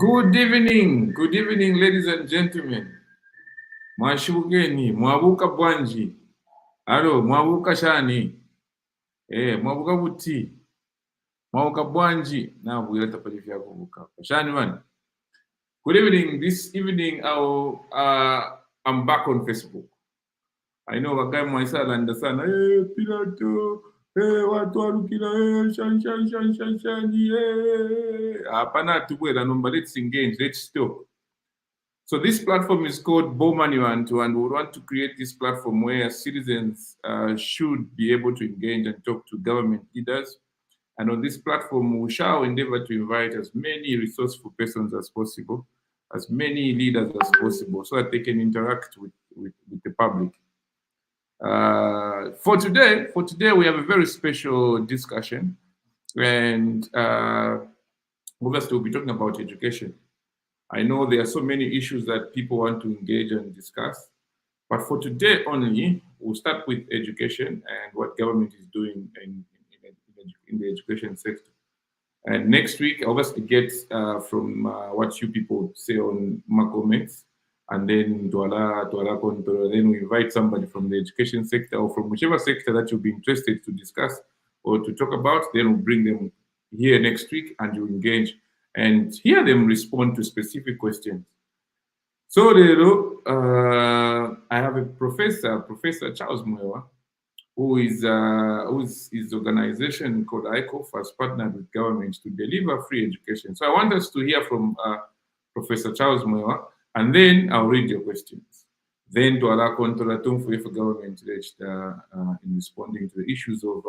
Good evening, ladies and gentlemen. Mwashibugeni, mwabuka bwanji. Alo, mwabuka shani. Mwabuka buti. Mwabuka bwanji. Na bwira tapali vya kubuka. Shani man. Good evening. This evening, I'm back on Facebook. I know a guy myself understand. Hey, Pilato. Hey, watu warukila. Shan. Hapana tuwela number. Let's engage. Let's talk. So this platform is called Boma Ni Bantu, and we want to create this platform where citizens should be able to engage and talk to government leaders. And on this platform, we shall endeavor to invite as many resourceful persons as possible, as many leaders as possible, so that they can interact with the public. For today, we have a very special discussion, and obviously we'll be talking about education. I know there are so many issues that people want to engage and discuss, but for today only, we'll start with education and what government is doing in the education sector. And next week, I'll obviously get from what you people say on my comments, and then then we invite somebody from the education sector or from whichever sector that you'll be interested to discuss or to talk about. Then we'll bring them here next week and you engage and hear them respond to specific questions. So, I have a Professor Charles Mwewa, whose his organization called ICOF has partnered with government to deliver free education. So I want us to hear from Professor Charles Mwewa, and then I'll read your questions. Then to allow Kontolatum for government in responding to the issues of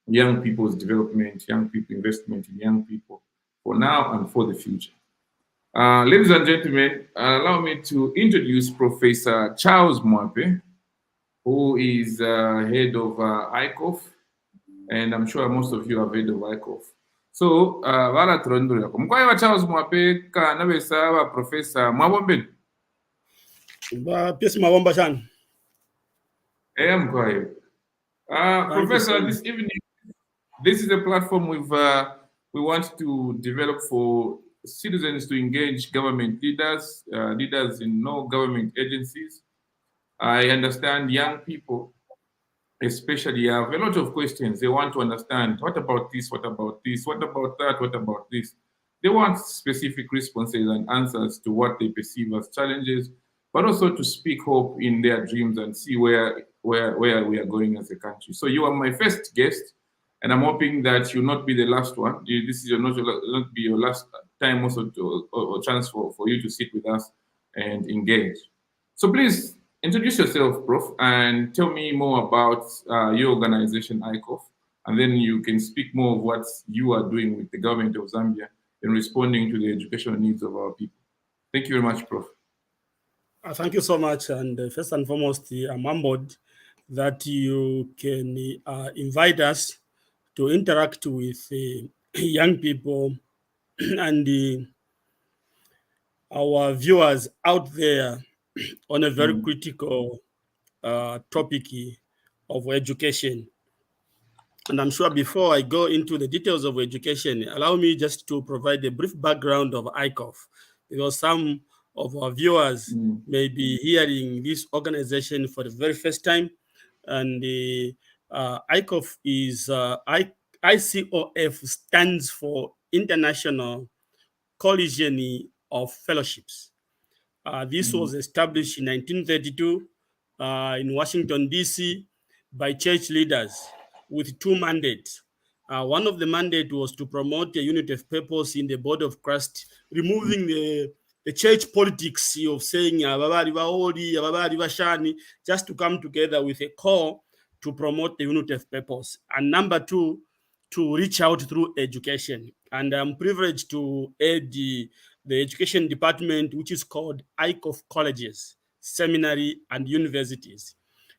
young people's development, young people investment in young people for now and for the future. Ladies and gentlemen, allow me to introduce Professor Charles Mwape, who is head of ICOF, and I'm sure most of you have heard of ICOF. So, wala turondole ko. Mkwai wa Charles Mwape ka nabesa wa Professor Mwabombe. Ba pesi mawomba sana. Mkwai. Professor, this evening, this is a platform we want to develop for citizens to engage government leaders, leaders in no government agencies. I understand young people, especially, have a lot of questions. They want to understand, what about this? What about this? What about that? What about this? They want specific responses and answers to what they perceive as challenges, but also to speak hope in their dreams and see where we are going as a country. So you are my first guest, and I'm hoping that you'll not be the last one. This is not be your last time also or chance for you to sit with us and engage. So please introduce yourself, Prof, and tell me more about your organization, ICOF, and then you can speak more of what you are doing with the government of Zambia in responding to the educational needs of our people. Thank you very much, Prof. Thank you so much. And first and foremost, I'm humbled that you can invite us to interact with young people and our viewers out there on a very critical topic of education. And I'm sure before I go into the details of education, allow me just to provide a brief background of ICOF, because some of our viewers may be hearing this organization for the very first time. And the ICOF is ICOF stands for International Coalition of Fellowships. This was established in 1932 in Washington, D.C. by church leaders with two mandates. One of the mandates was to promote a unity of purpose in the body of Christ, removing the church politics of saying just to come together with a call to promote the unity of purpose. And number two, to reach out through education. And I'm privileged to aid the education department, which is called ICOF Colleges, Seminary, and Universities.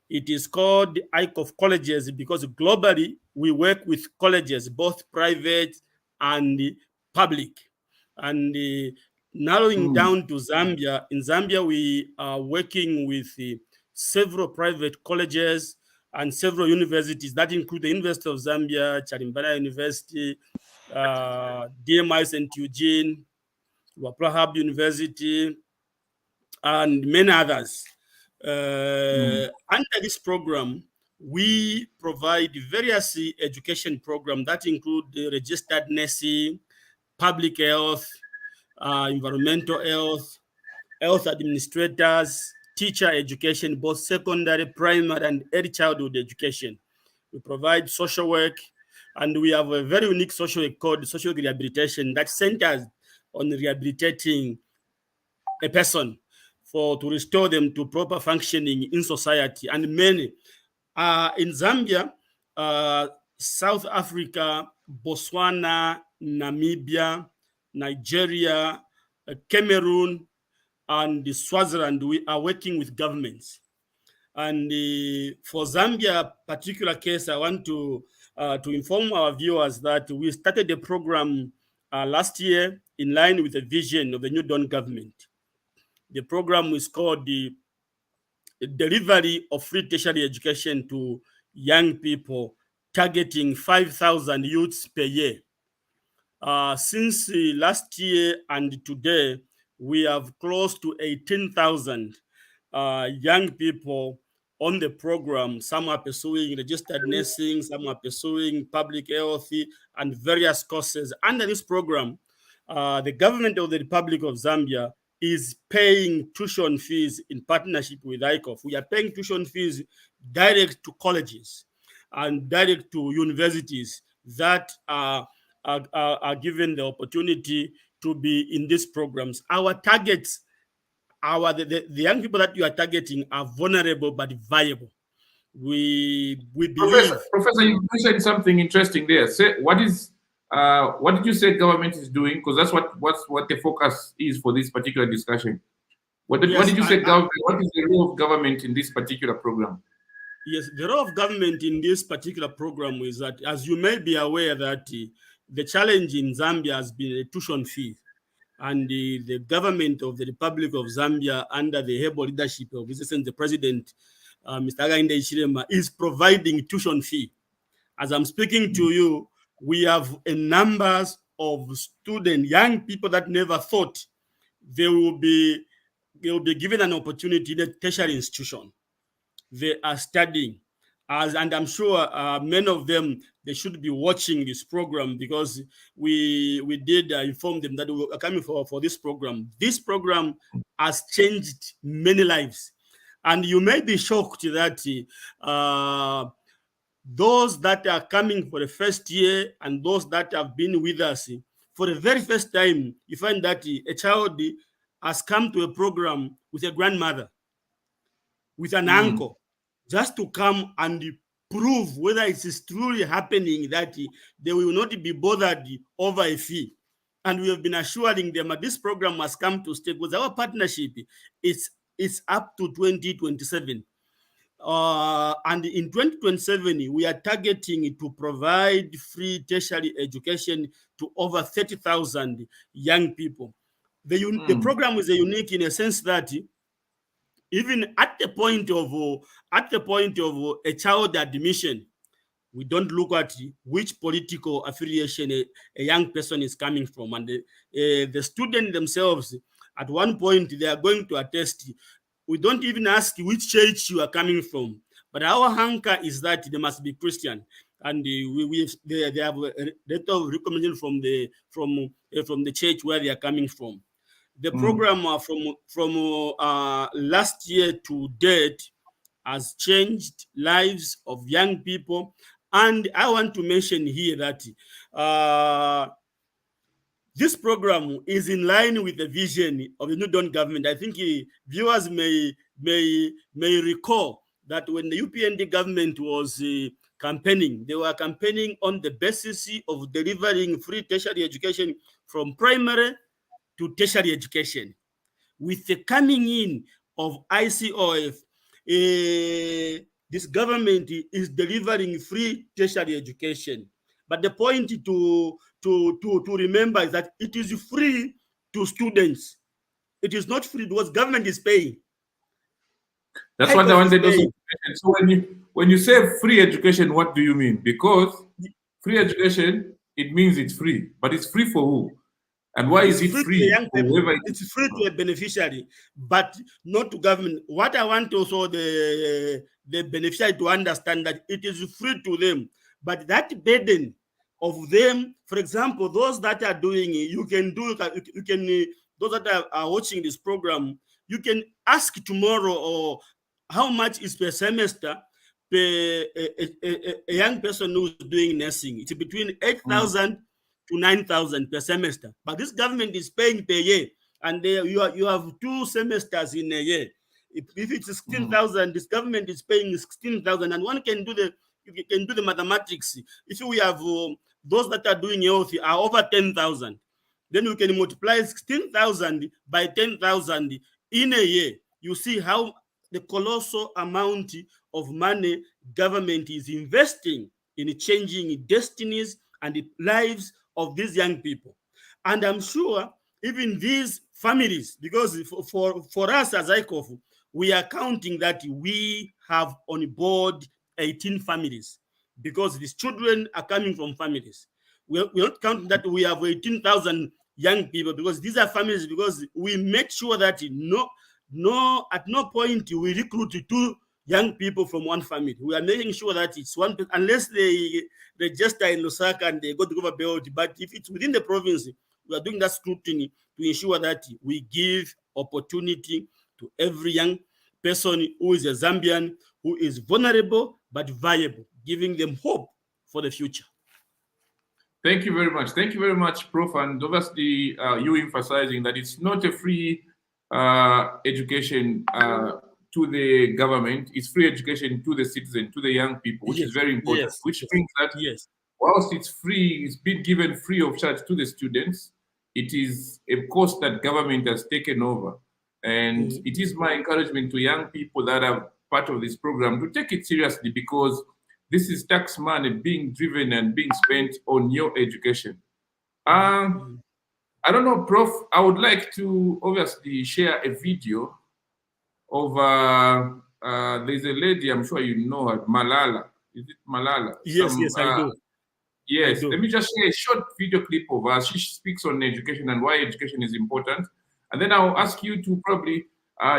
It is called ICOF Colleges because globally we work with colleges, both private and public. And narrowing down to Zambia, in Zambia we are working with several private colleges and several universities that include the University of Zambia, Charimbana University, DMI St. Eugene, Waprahab University, and many others. Under this program, we provide various education programs that include registered nursing, public health, environmental health, health administrators, teacher education, both secondary, primary, and early childhood education. We provide social work, and we have a very unique social work called social rehabilitation that centers on rehabilitating a person to restore them to proper functioning in society. And many in Zambia, South Africa, Botswana, Namibia, Nigeria, Cameroon, and Swaziland, we are working with governments. And for Zambia particular case, I want to inform our viewers that we started the program last year in line with the vision of the New Dawn government. The program is called the Delivery of Free Tertiary Education to Young People, targeting 5,000 youths per year. Since last year and today, we have close to 18,000 young people on the program. Some are pursuing registered nursing, some are pursuing public health, and various courses. Under this program, the government of the Republic of Zambia is paying tuition fees in partnership with ICOF. We are paying tuition fees direct to colleges and direct to universities that are given the opportunity to be in these programs. Our targets, the young people that you are targeting are vulnerable but viable. We believe. Professor, you mentioned something interesting there. Say, what did you say government is doing? Because that's what the focus is for this particular discussion. What did you say? What is the role of government in this particular program? Yes, the role of government in this particular program is that, as you may be aware, that the challenge in Zambia has been a tuition fee. And the government of the Republic of Zambia, under the able leadership of His Excellency the President, Mr. Hakainde Hichilema, is providing tuition fee. As I'm speaking to you, we have a numbers of students, young people that never thought they will be given an opportunity in a tertiary institution. They are studying, and I'm sure many of them, they should be watching this program, because we did inform them that we are coming for this program. This program has changed many lives, and you may be shocked that those that are coming for the first year and those that have been with us for the very first time, you find that a child has come to a program with a grandmother, with an uncle, just to come and prove whether it is truly happening that they will not be bothered over a fee. And we have been assuring them that this program must come to stay, because our partnership is up to 2027. And in 2027, we are targeting to provide free tertiary education to over 30,000 young people. The program is unique in a sense that even at the point of a child admission, we don't look at which political affiliation a young person is coming from. And the student themselves, at one point, they are going to attest. We don't even ask which church you are coming from, but our hanker is that they must be Christian. And they have a letter of recommendation from the church where they are coming from. The program from last year to date has changed lives of young people. And I want to mention here that this program is in line with the vision of the New Dawn government. I think viewers may recall that when the UPND government was campaigning, they were campaigning on the basis of delivering free tertiary education from primary to tertiary education. With the coming in of ICOF, this government is delivering free tertiary education. But the point to remember is that it is free to students. It is not free because government is paying. That's what I wanted to say. So when you say free education, what do you mean? Because free education, it means it's free, but it's free for who? And why is it free to free? young For people. whoever it It's is? free to a beneficiary, but not to government. What I want also the beneficiary to understand that it is free to them, but that burden of them, for example, those that are doing it, you can those that are watching this program, you can ask tomorrow or how much is per semester per a young person who's doing nursing. It's between 8,000 to 9,000 per semester. But this government is paying per year, and you have 2 semesters in a year. If it's 16,000, this government is paying 16,000, and one can do the mathematics. If we have those that are doing health are over 10,000, then you can multiply 16,000 by 10,000 in a year. You see how the colossal amount of money government is investing in changing destinies and the lives of these young people. And I'm sure even these families, because for us as ICOF, we are counting that we have on board 18 families, because these children are coming from families. We're not counting that we have 18,000 young people, because these are families, because we make sure that at no point we recruit 2 young people from one family. We are making sure that it's one, unless they register in Lusaka and they go to Governor Belt. But if it's within the province, we are doing that scrutiny to ensure that we give opportunity to every young person who is a Zambian, who is vulnerable but viable, giving them hope for the future. Thank you very much. Thank you very much, Prof. And obviously, you emphasizing that it's not a free education to the government, it's free education to the citizen, to the young people, which is very important. Which means that whilst it's free, it's been given free of charge to the students, it is a cost that government has taken over. And it is my encouragement to young people that are part of this program to take it seriously, because this is tax money being driven and being spent on your education. I don't know, Prof. I would like to obviously share a video of there's a lady, I'm sure you know her, Malala. Is it Malala? Yes, I do. Yes, let me just share a short video clip of her. She speaks on education and why education is important. And then I'll ask you to probably,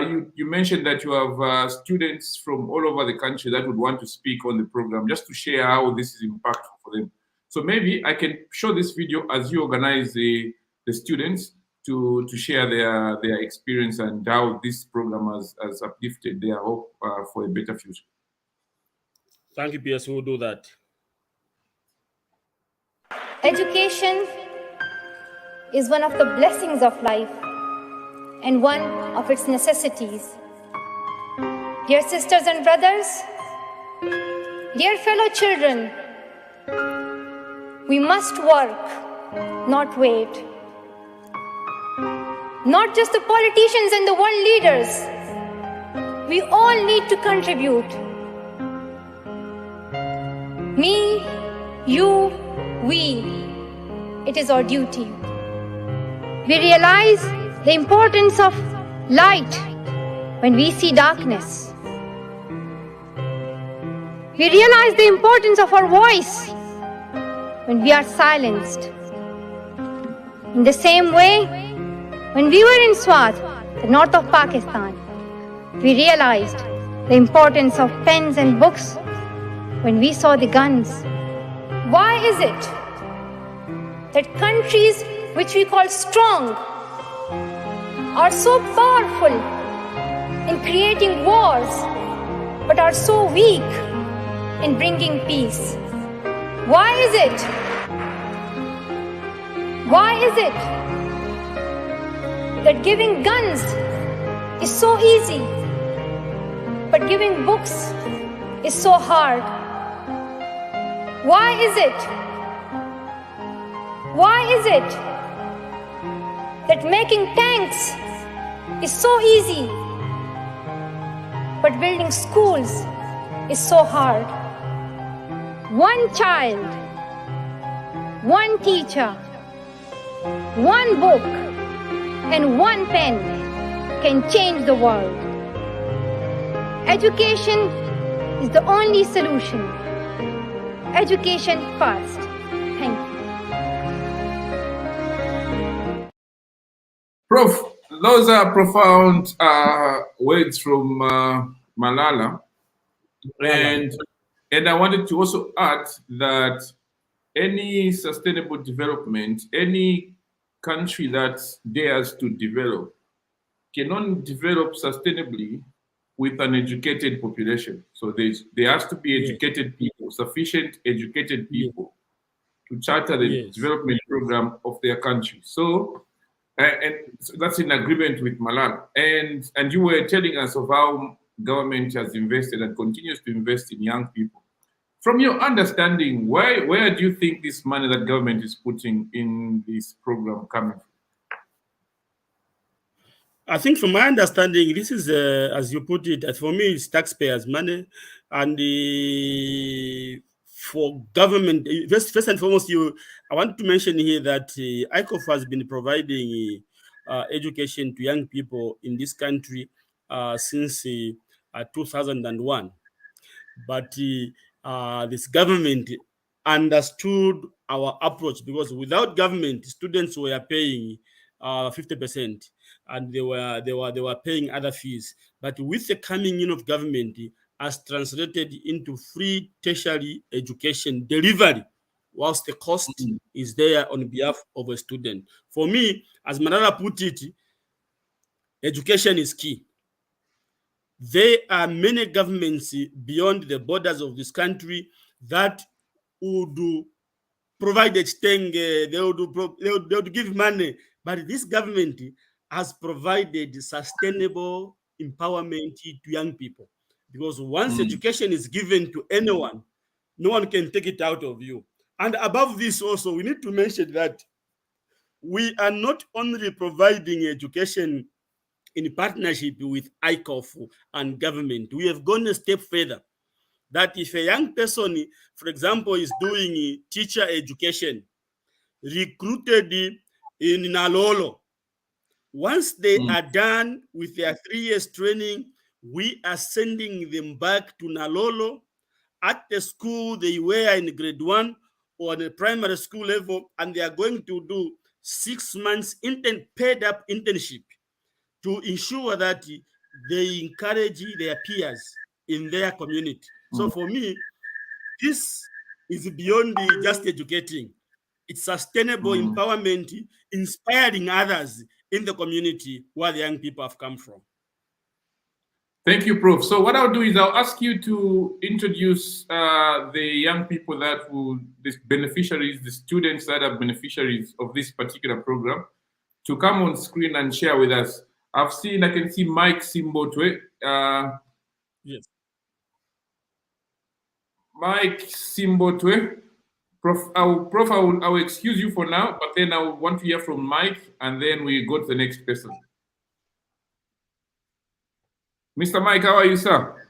you mentioned that you have students from all over the country that would want to speak on the program, just to share how this is impactful for them. So maybe I can show this video as you organize the students to share their experience and how this program has uplifted their hope for a better future. Thank you, PS. We'll do that. Education is one of the blessings of life and one of its necessities. Dear sisters and brothers, dear fellow children, we must work, not wait. Not just the politicians and the world leaders. We all need to contribute. Me, you, we. It is our duty. We realize the importance of light when we see darkness. We realize the importance of our voice when we are silenced. In the same way, when we were in Swat, the north of Pakistan, we realized the importance of pens and books when we saw the guns. Why is it that countries which we call strong are so powerful in creating wars but are so weak in bringing peace? Why is it? Why is it that giving guns is so easy, but giving books is so hard? Why is it? Why is it that making tanks is so easy, but building schools is so hard? One child, one teacher, one book, and one pen can change the world. Education is the only solution. Education first. Thank you. Prof, those are profound words from Malala. And I wanted to also add that any sustainable development, any country that dares to develop, can only develop sustainably with an educated population. So there has to be educated people, sufficient educated people to charter the development program of their country. So, so that's in agreement with Malala. And you were telling us of how government has invested and continues to invest in young people. From your understanding, where do you think this money that government is putting in this program coming from? I think from my understanding, this is, as you put it, for me, it's taxpayers' money. And for government, first and foremost, I want to mention here that ICOF has been providing education to young people in this country since 2001. But this government understood our approach, because without government, students were paying 50%, and they were paying other fees. But with the coming in of government, has translated into free tertiary education delivery, whilst the cost is there on behalf of a student. For me, as Malala put it, education is key. There are many governments beyond the borders of this country that would provide a thing, they would give money, but this government has provided sustainable empowerment to young people. Because once education is given to anyone, no one can take it out of you. And above this also, we need to mention that we are not only providing education in partnership with ICOF and government. We have gone a step further, that if a young person, for example, is doing teacher education, recruited in Nalolo, once they are done with their 3 years training, we are sending them back to Nalolo at the school they were in grade 1 or on a primary school level, and they are going to do 6 months paid up internship to ensure that they encourage their peers in their community. So for me, this is beyond just educating. It's sustainable empowerment, inspiring others in the community where the young people have come from. Thank you, Prof. So what I'll do is I'll ask you to introduce the young people that will, these beneficiaries, the students that are beneficiaries of this particular program, to come on screen and share with us. I can see Mike Simbotwe. Yes. Mike Simbotwe. Prof, I will excuse you for now, but then I want to hear from Mike, and then we go to the next person. Mr. Mike, how are you, sir?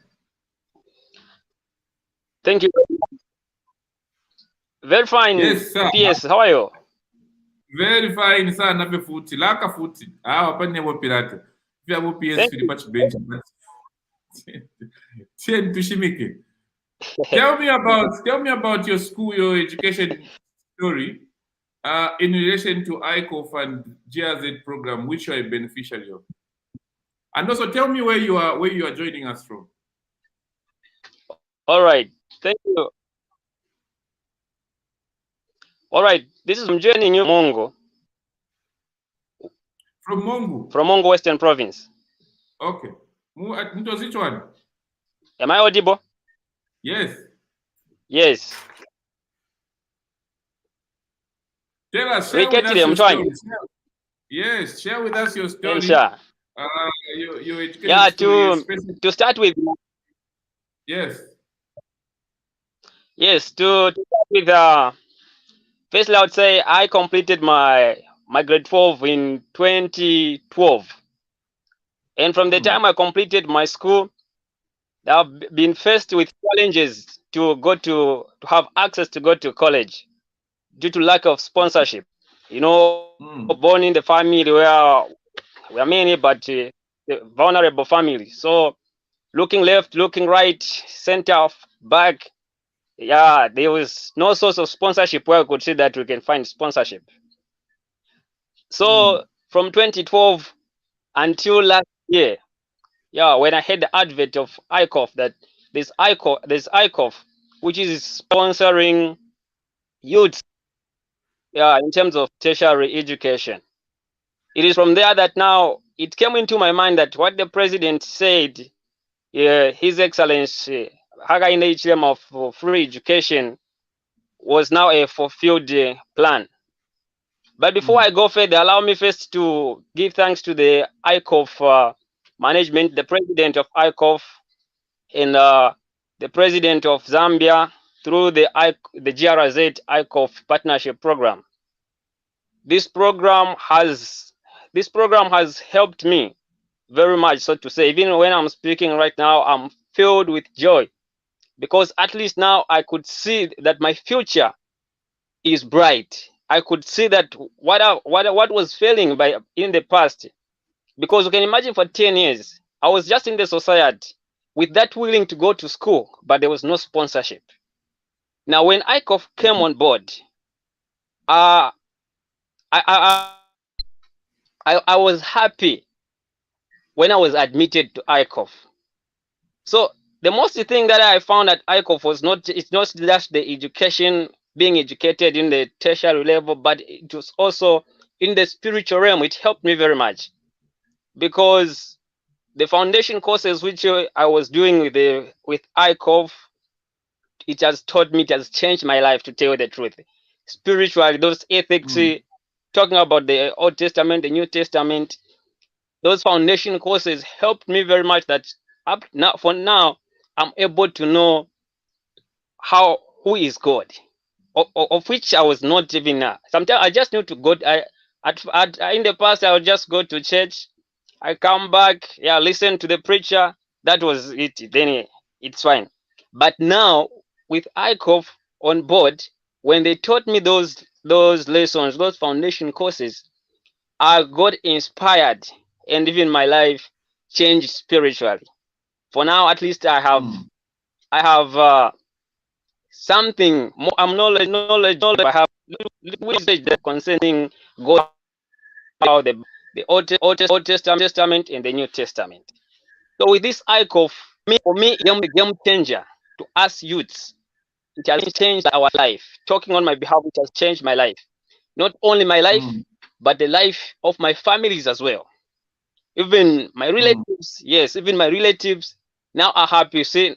Thank you. Very fine. Yes, sir. PS, how are you? Very fine, sir. Nabe futi, laka futi. Ah, apanye mo pirate. Vya mo PS fili pachi bench. Tien tushimike. Tell me about your school, your education story, in relation to ICOF and GRZ program, which you are a beneficiary of. And also tell me where you are joining us from. All right. Thank you. All right. This is joining you, Mongo. From Mongo? From Mongo Western Province. Okay. Which one? Am I audible? Yes. Yes. Tell us, share with us your story. Yes, share with us your story. Sure. Your education yeah, story, to start with. Yes. Yes, to start with, firstly, I would say I completed my grade 12 in 2012. And from the time I completed my school, I've been faced with challenges to have access to go to college due to lack of sponsorship. You know, born in the family where we are many, but vulnerable family. So looking left, looking right, center, back, yeah, there was no source of sponsorship where I could see that we can find sponsorship. So from 2012 until last year, yeah, when I had the advert of ICOF, that there's ICOF, which is sponsoring youth, yeah, in terms of tertiary education. It is from there that now it came into my mind that what the president said, His Excellency Hakainde Hichilema for free education, was now a fulfilled plan. But before I go further, allow me first to give thanks to the ICOF management, the president of ICOF, and the president of Zambia through the GRZ ICOF partnership program. This program has helped me very much, so to say. Even when I'm speaking right now, I'm filled with joy, because at least now I could see that my future is bright. I could see that what was failing in the past, because you can imagine for 10 years I was just in the society with that willing to go to school, but there was no sponsorship. Now when ICOF came on board, I was happy when I was admitted to ICOF. So the most thing that I found at ICOF was it's not just the education, being educated in the tertiary level, but it was also in the spiritual realm. It helped me very much, because the foundation courses which I was doing with ICOF, it has taught me, it has changed my life, to tell you the truth. Spiritually, those ethics, talking about the Old Testament, the New Testament, those foundation courses helped me very much, that up now, for now, I'm able to know who is God, of which I was not even. Sometimes I just need to go. In the past, I would just go to church, I come back, yeah, listen to the preacher. That was it. Then it's fine. But now with ICOF on board, when they taught me those lessons, those foundation courses, I got inspired, and even my life changed spiritually. For now, at least I have something more. I'm knowledge. I have wisdom concerning God, about the Old Testament and the New Testament. So with this ICOF, for me, it's a game changer to us youths. It has changed our life. Talking on my behalf, it has changed my life. Not only my life, but the life of my families as well. Even my relatives, yes, even my relatives now are happy, see,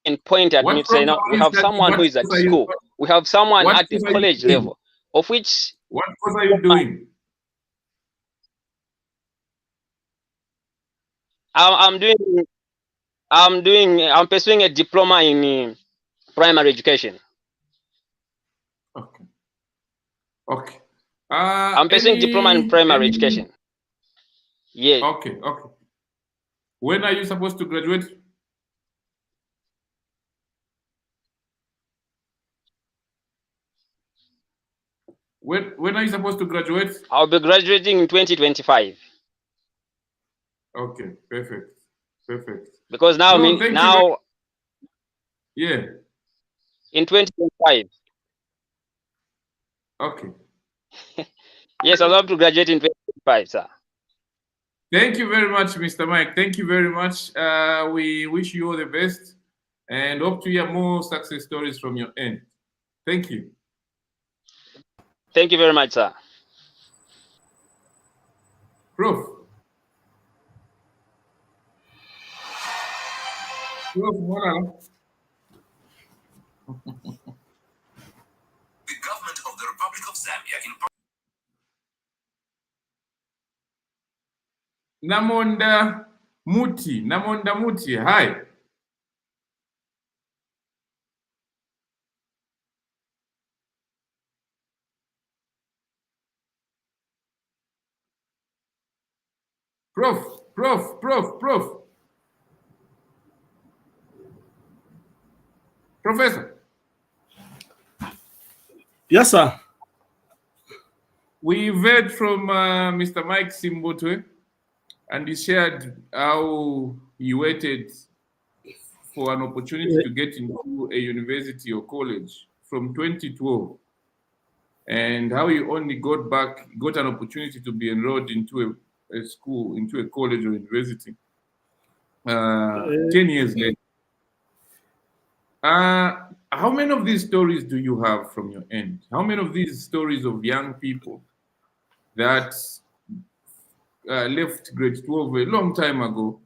and point at me to say, now we have someone who is at school. We have someone at the college level, of which. What course are you doing? I'm pursuing a diploma in primary education. Okay. Okay. I'm pursuing diploma in primary education. Yeah. Okay. Okay. When are you supposed to graduate? When are you supposed to graduate? I'll be graduating in 2025. Okay, perfect. Because now, yeah, in 2025. Okay. Yes, I'll have to graduate in 2025, sir. Thank you very much, Mr. Mike. Thank you very much. We wish you all the best and hope to hear more success stories from your end. Thank you. Thank you very much, sir. Prof, voilà. The government of the Republic of Zambia in Namonda Muti, hi. Prof. Professor. Yes, sir. We've heard from Mr. Mike Simbotwe, and he shared how he waited for an opportunity to get into a university or college from 2012. and how you only got an opportunity to be enrolled into a school, into a college or university 10 years later. How many of these stories do you have from your end? How many of these stories of young people that left grade 12 a long time ago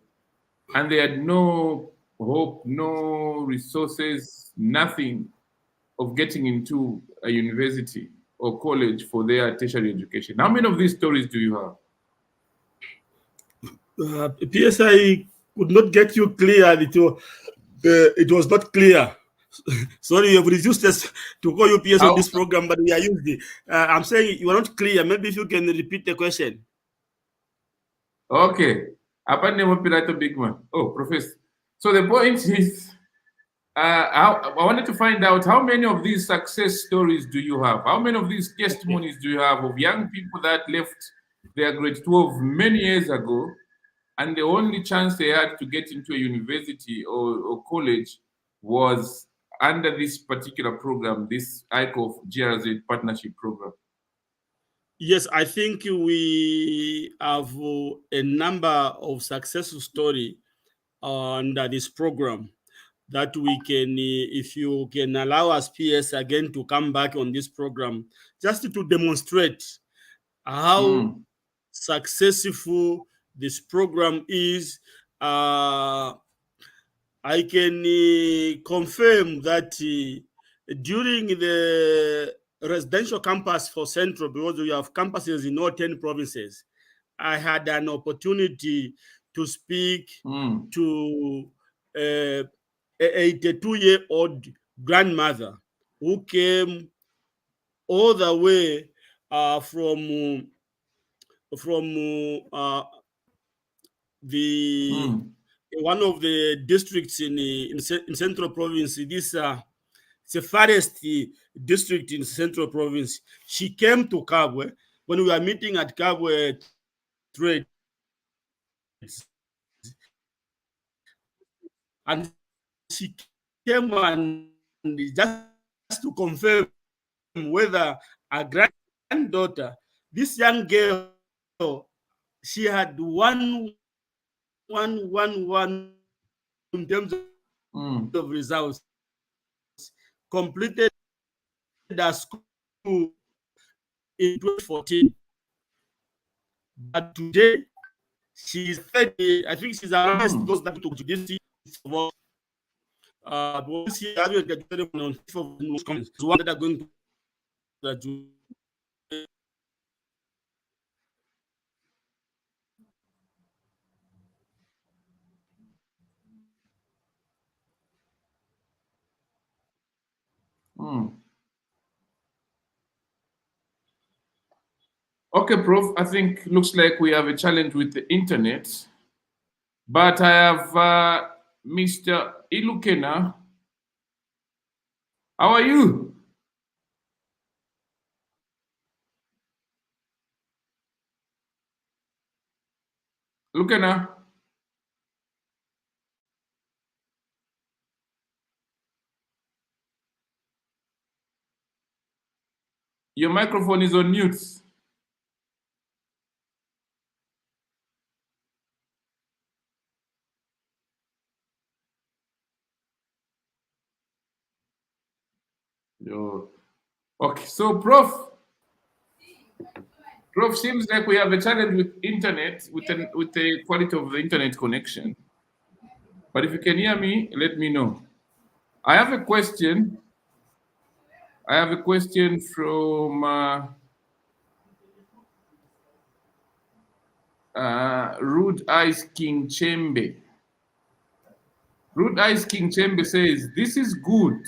and they had no hope, no resources, nothing of getting into a university or college for their tertiary education? How many of these stories do you have? PSI could not get you clear. It was not clear. Sorry, you have reduced us to call you PS on How, this program, but we are used it. I'm saying you are not clear. Maybe if you can repeat the question. okay. Apa name Pirato Big Man? Oh, Professor. So the point is, I wanted to find out how many of these success stories do you have? How many of these testimonies do you have of young people that left their grade 12 many years ago, and the only chance they had to get into a university or college was under this particular program, this ICOF GRZ partnership program? Yes, I think we have a number of successful story under this program that we can, if you can allow us PS again to come back on this program, just to demonstrate how successful this program is. I can confirm that during the residential campus for Central, because we have campuses in all 10 provinces, I had an opportunity to speak to a 82-year-old grandmother who came all the way from the one of the districts in Central Province. This it's the farthest district in Central Province. She came to Kabwe when we were meeting at Kabwe Trades, and she came and just to confirm whether a granddaughter, this young girl, she had one in terms of results, completed the school in 2014. But today, she's 30. I think she's amongst those that took this year. Because she hasn't graduated on 5th of November. So one that are going to graduate. Okay, Prof. I think looks like we have a challenge with the internet, but I have Mr. Ilukena. How are you? Lukena. Your microphone is on mute. Okay, so Prof seems like we have a challenge with internet, with the quality of the internet connection. But if you can hear me, let me know. I have a question. I have a question from Rude Eyes King Chembe. Rude Eyes King Chembe says, this is good.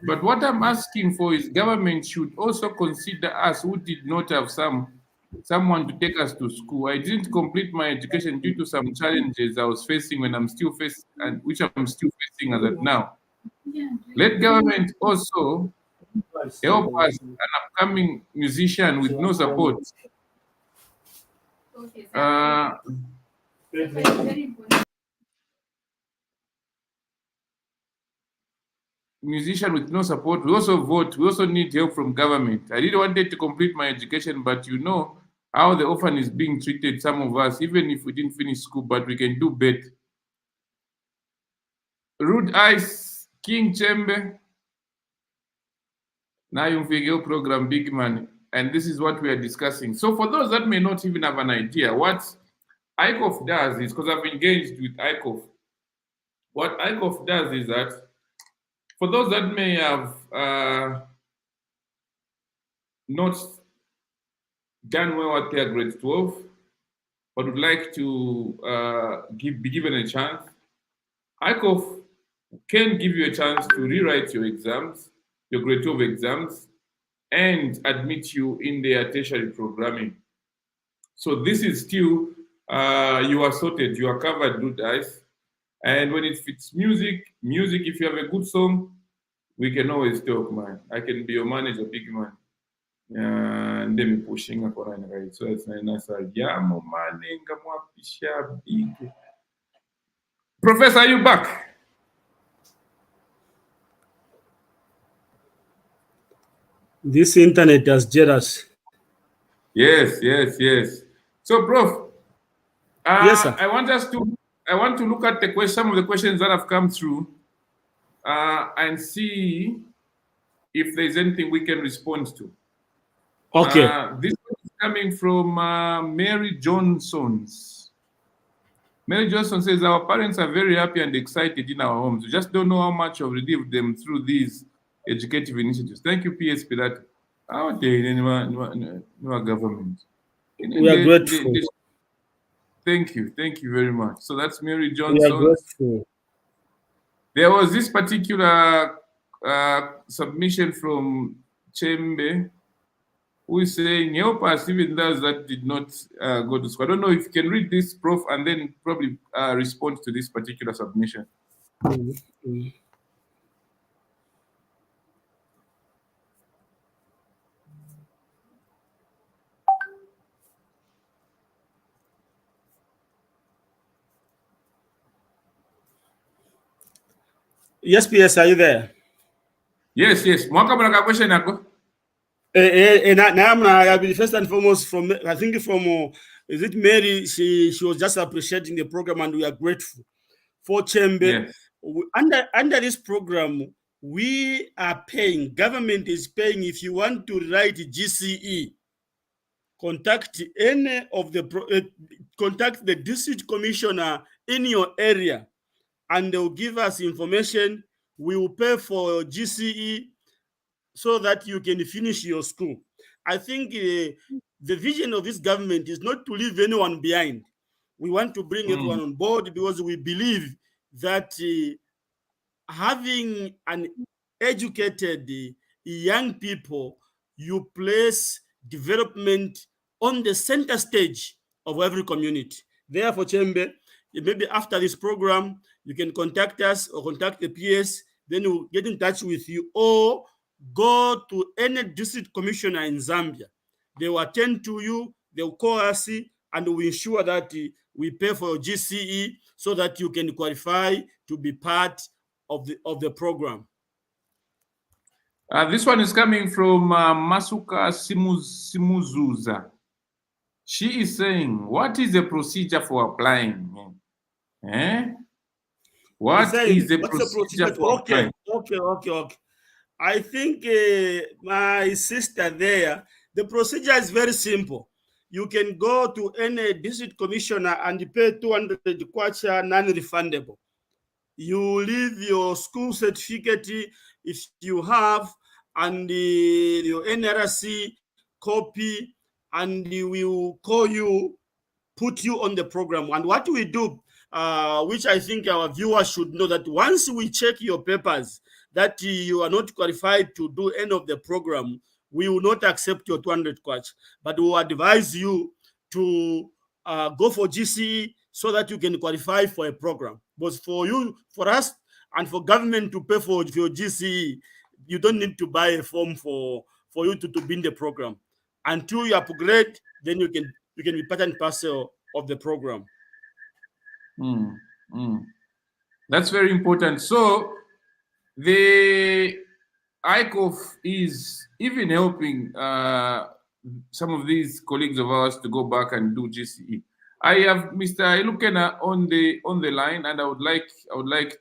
But what I'm asking for is government should also consider us who did not have someone to take us to school. I didn't complete my education due to some challenges I was facing when I'm still facing, and which I'm still facing as of now. Let government also help us, an upcoming musician with no support. musician with no support. We also vote. We also need help from government. I didn't wanted to complete my education, but you know how the orphan is being treated. Some of us, even if we didn't finish school, but we can do better. Rude Ice, King Chembe. Now you figure program Big Man, and this is what we are discussing. So for those that may not even have an idea, what ICOF does is, because I've engaged with ICOF, what ICOF does is that for those that may have not done well at their grade 12, but would like to be given a chance, ICOF can give you a chance to rewrite your exams, your grade 12 exams, and admit you in their tertiary programming. So this is still, you are sorted, you are covered, good guys. And when it fits music, if you have a good song, we can always talk, man. I can be your manager, big man. And then me pushing up on right. So it's nice. Yeah, man, big. Professor, are you back? This internet has jealous. Yes, yes, yes. So, Prof, Yes, sir. I want to look at some of the questions that have come through, and see if there's anything we can respond to. Okay. This one is coming from Mary Johnson's. Mary Johnson says, our parents are very happy and excited in our homes. We just don't know how much we've relieved them through these educative initiatives. Thank you, PS Pilat. How dare our government? We are grateful. Thank you very much. So that's Mary We Johnson. are grateful. There was this particular submission from Chembe, who is saying, help us, even those that did not go to school. I don't know if you can read this, Prof, and then probably respond to this particular submission. Mm-hmm. Yes, PS, are you there? Yes. Mwaka mwana question yako? First and foremost, from I think from is it Mary? She was just appreciating the program, and we are grateful for Chembe. Yes. Under this program, we are paying. Government is paying. If you want to write GCE, contact any of the contact the district commissioner in your area, and they will give us information. We will pay for GCE so that you can finish your school. I think the vision of this government is not to leave anyone behind. We want to bring everyone on board because we believe that having an educated young people, you place development on the center stage of every community. Therefore, Chembe, maybe after this program, you can contact us or contact the PS, then we'll get in touch with you, or go to any district commissioner in Zambia. They will attend to you, they will call us, and we ensure that we pay for your GCE so that you can qualify to be part of the program. This one is coming from Masuka Simuzuza. She is saying, what is the procedure for applying? What is the procedure for applying? Okay. I think my sister there, the procedure is very simple. You can go to any district commissioner and pay 200 kwacha non-refundable. You leave your school certificate if you have, and your NRC copy, and we will call you, put you on the program. And what we do, which I think our viewers should know, that once we check your papers that you are not qualified to do any of the program, we will not accept your 200 kwacha, but we will advise you to go for GCE so that you can qualify for a program. But for us, and for government to pay for your GCE, you don't need to buy a form for you to be in the program. Until you upgrade, then you can be part and parcel of the program. That's very important. So The ICOF is even helping some of these colleagues of ours to go back and do GCE. I have Mr. Ilukena on the line, and I would like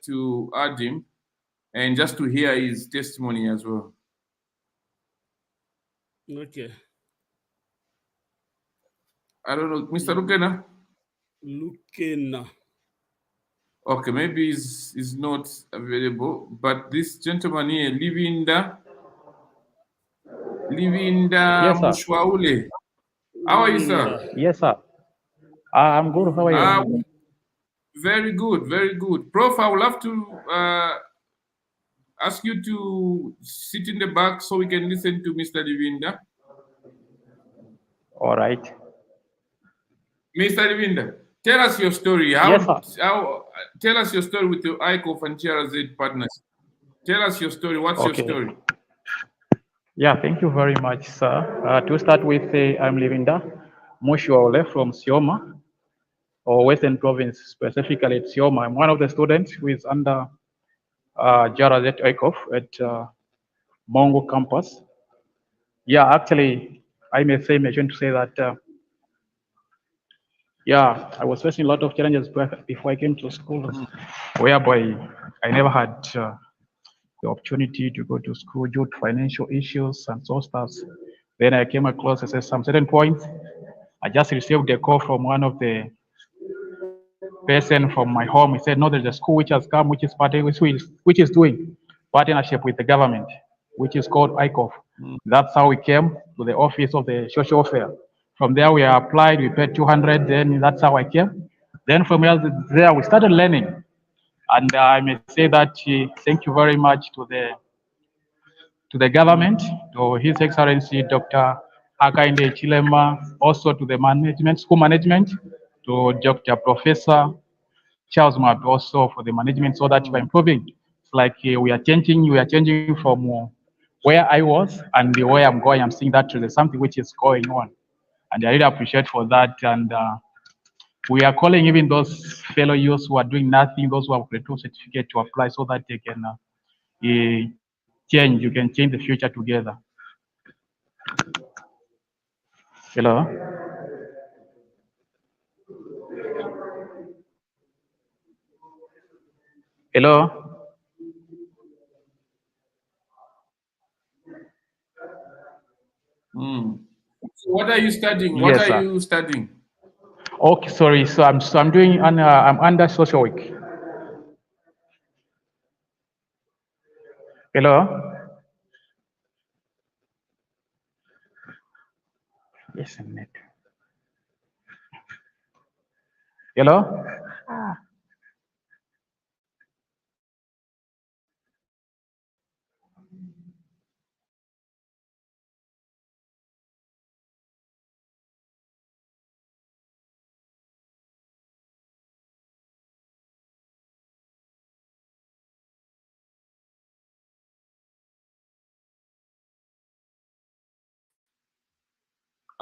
to add him and just to hear his testimony as well. Okay. I don't know, Mr. Lukena. Lukena. Okay, maybe he's not available, but this gentleman here, Livinda Yes, sir. Mushwaule. How are you, sir? Yes, sir. I'm good. How are you? Very good, very good. Prof, I would love to ask you to sit in the back so we can listen to Mr. Livinda. All right. Mr. Livinda, tell us your story. Yes, sir. Tell us your story with your ICOF and TRZ partners. Tell us your story. What's your story? Yeah, thank you very much, sir. To start with, I'm Livinda Mushuaole from Sioma, or Western Province, specifically at Sioma. I'm one of the students who is under Jarazet Oikov at Mongo campus. Yeah, actually, I mention to say that, yeah, I was facing a lot of challenges before I came to school, whereby I never had the opportunity to go to school due to financial issues and so stuff. Then I came across at some certain point. I just received a call from one of the person from my home. He said, "No, there's a school which has come, which is doing partnership with the government, which is called ICOF." That's how we came to the office of the social welfare. From there, we applied. We paid 200. Then that's how I came. Then from there, we started learning. And I may say that thank you very much to the government, to His Excellency Dr. Hakainde Chilema, also to the management, school management, to Dr. Professor Charles Mab also for the management, so that we're improving. It's like we are changing from where I was and the way I'm going. I'm seeing that there's something which is going on, and I really appreciate for that. And we are calling even those fellow youths who are doing nothing, those who have grade 2 certificate, to apply so that they can change. You can change the future together. Hello. Hello. So what are you studying? Yes, What are sir. you studying? Okay, sorry. So I'm doing I'm under social work. Hello. Yes, I'm net. Hello.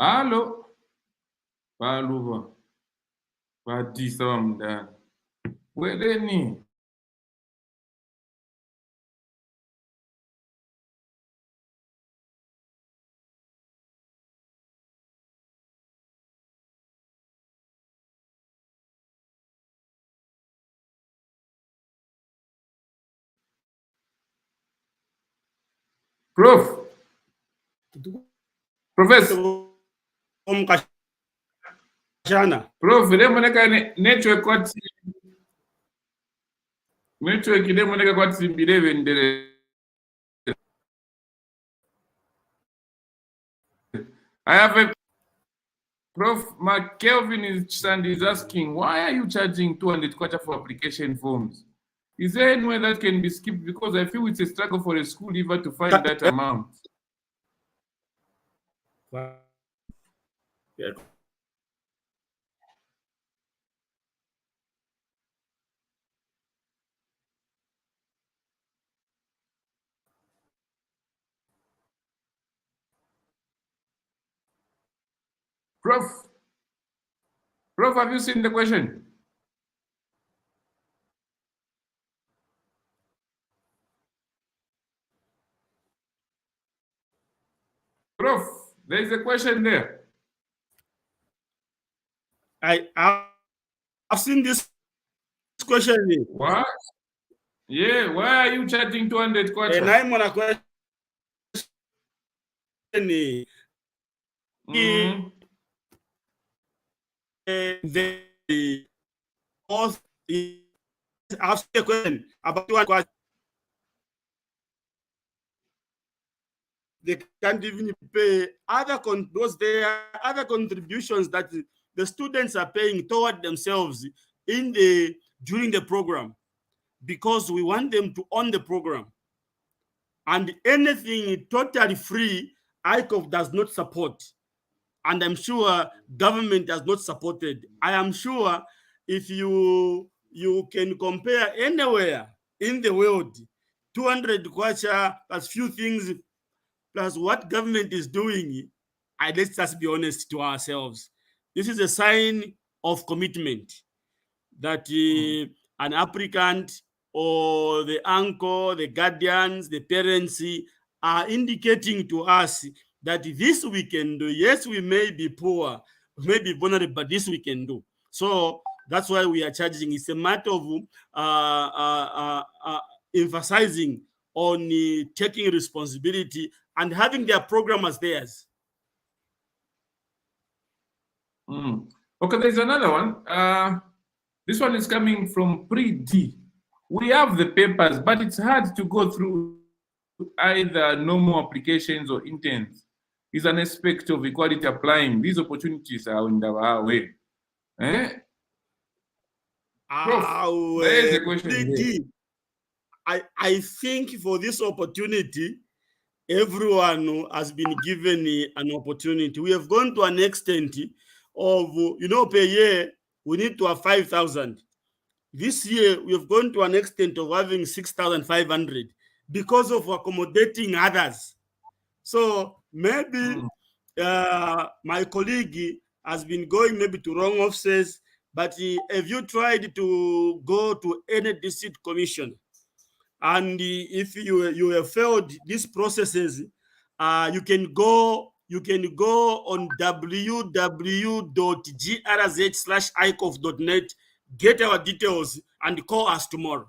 Hello. Baluva. Badisa wamdana. Weleni. Prof. Professor. Prof, lemoneka network lemoneka kwati bilevendere. I have a Prof. Kelvin is asking, why are you charging 200 kwacha for application forms? Is there any way that can be skipped? Because I feel it's a struggle for a school even to find that amount. Prof, have you seen the question? Prof, there's a question there. I've seen this question. What? Yeah, why are you charging 200 kwacha? And I'm on a question. The both ask a question about one question. They can't even pay other other contributions that the students are paying toward themselves during the program, because we want them to own the program. And anything totally free, ICOF does not support. And I'm sure government has not supported. I am sure if you can compare anywhere in the world, 200 kwacha plus few things plus what government is doing, let's just be honest to ourselves. This is a sign of commitment that an applicant or the uncle, the guardians, the parents are indicating to us that this we can do. Yes, we may be poor, we may be vulnerable, but this we can do. So that's why we are charging. It's a matter of emphasizing on taking responsibility and having their program as theirs. Okay, there's another one. This one is coming from Pre-D. We have the papers, but it's hard to go through either normal applications or interns. Is an aspect of equality applying. These opportunities are in our way. Prof, there is a question here. I think for this opportunity, everyone has been given an opportunity. We have gone to an extent of, per year, we need to have 5,000. This year, we have gone to an extent of having 6,500 because of accommodating others. So maybe my colleague has been going maybe to wrong offices, but have you tried to go to any district commission? And if you have failed these processes, you can go on www.grz/icof.net, get our details, and call us tomorrow.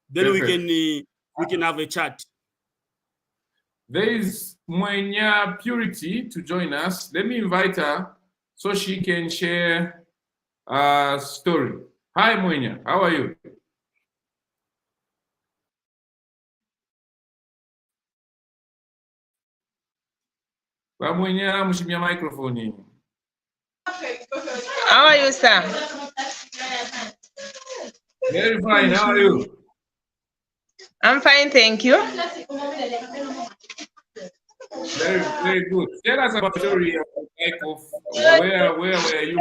Then Perfect. we can have a chat. There is Mwenya Purity to join us. Let me invite her so she can share a story. Hi, Mwenya. How are you? Mwenya, mshimia microphone. How are you, sir? Very fine. How are you? I'm fine, thank you. Very, very good. Tell us about the story of where were you?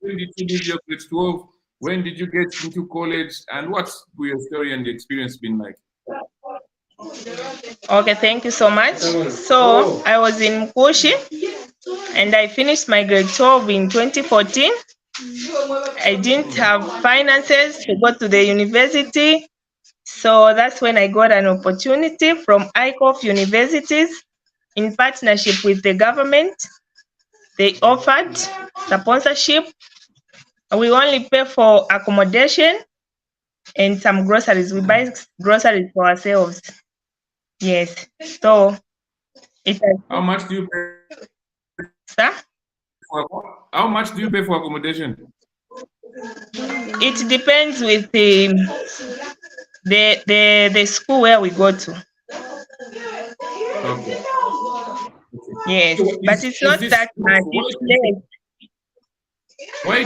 When did you leave your grade 12? When did you get into college? And what's your story and the experience been like? Okay, thank you so much. So I was in Kushi and I finished my grade 12 in 2014. I didn't have finances to go to the university. So that's when I got an opportunity from ICOF universities in partnership with the government. They offered sponsorship. We only pay for accommodation and some groceries. We buy groceries for ourselves. Yes. So it has. How much do you pay? Sir? How much do you pay for accommodation? It depends with the school where we go to. Okay. Yes, So but it's not that much. It's less. Why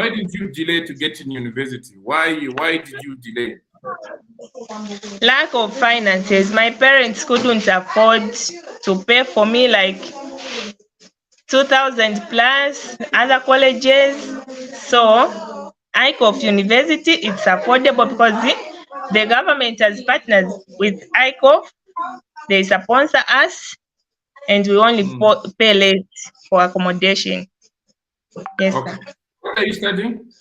did you delay to get in university? Why did you delay? Lack of finances. My parents couldn't afford to pay for me like 2,000 plus other colleges. So ICOF University, it's affordable because the government has partners with ICOF. They sponsor us and we only pay less for accommodation. Yes, okay. sir. What are you studying?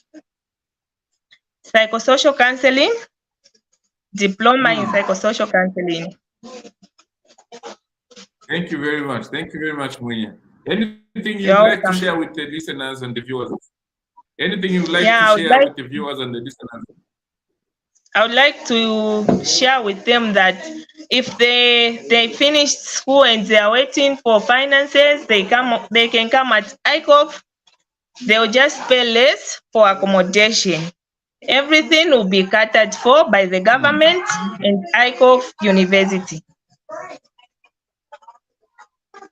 Psychosocial counseling, diploma in psychosocial counseling. Thank you very much. Thank you very much, Munya. Anything you'd You're like to welcome. share with the listeners and the viewers? Anything you'd like Yeah, to share with the viewers and the listeners? I would like to share with them that if they finished school and they are waiting for finances, they can come at ICOF. They'll just pay less for accommodation. Everything will be catered for by the government and ICOF University.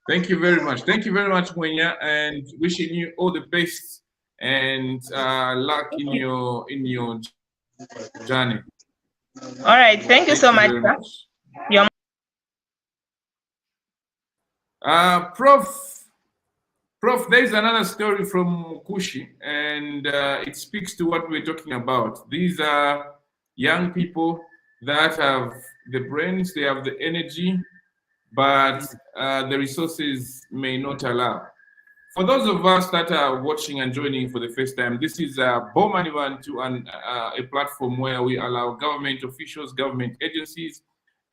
Thank you very much. Thank you very much, Munya, and wishing you all the best and luck in your journey. All right, thank you so much, very sir. much. You're Prof, there is another story from Kushi, and it speaks to what we're talking about. These are young people that have the brains, they have the energy, but the resources may not allow. For those of us that are watching and joining for the first time, this is Boma Ni Bantu, a platform where we allow government officials, government agencies,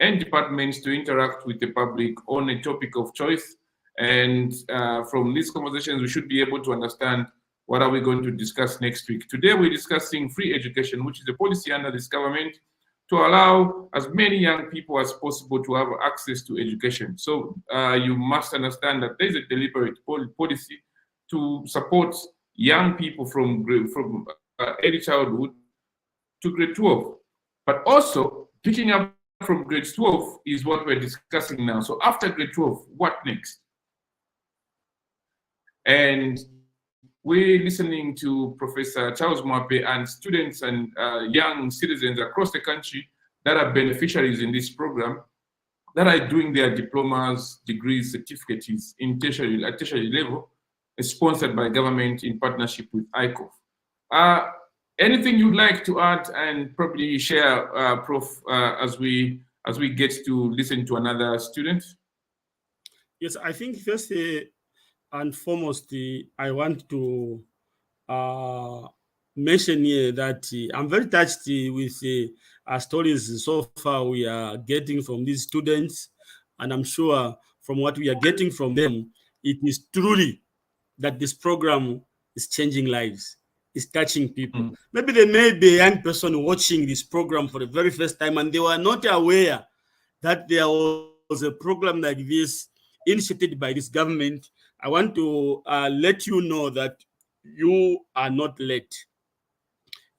and departments to interact with the public on a topic of choice. And from these conversations, we should be able to understand what are we going to discuss next week. Today, we're discussing free education, which is a policy under this government to allow as many young people as possible to have access to education. So you must understand that there's a deliberate policy to support young people from early childhood to grade 12. But also, picking up from grade 12 is what we're discussing now. So after grade 12, what next? And we're listening to Professor Charles Mwape and students and young citizens across the country that are beneficiaries in this program, that are doing their diplomas, degrees, certificates in tertiary level, sponsored by government in partnership with ICOF. Anything you'd like to add and probably share, Prof, as we get to listen to another student? Yes, I think first and foremost, I want to mention here that I'm very touched with stories so far we are getting from these students, and I'm sure from what we are getting from them, it is truly that this program is changing lives, is touching people. Maybe there may be a young person watching this program for the very first time and they were not aware that there was a program like this initiated by this government. I want to let you know that you are not late.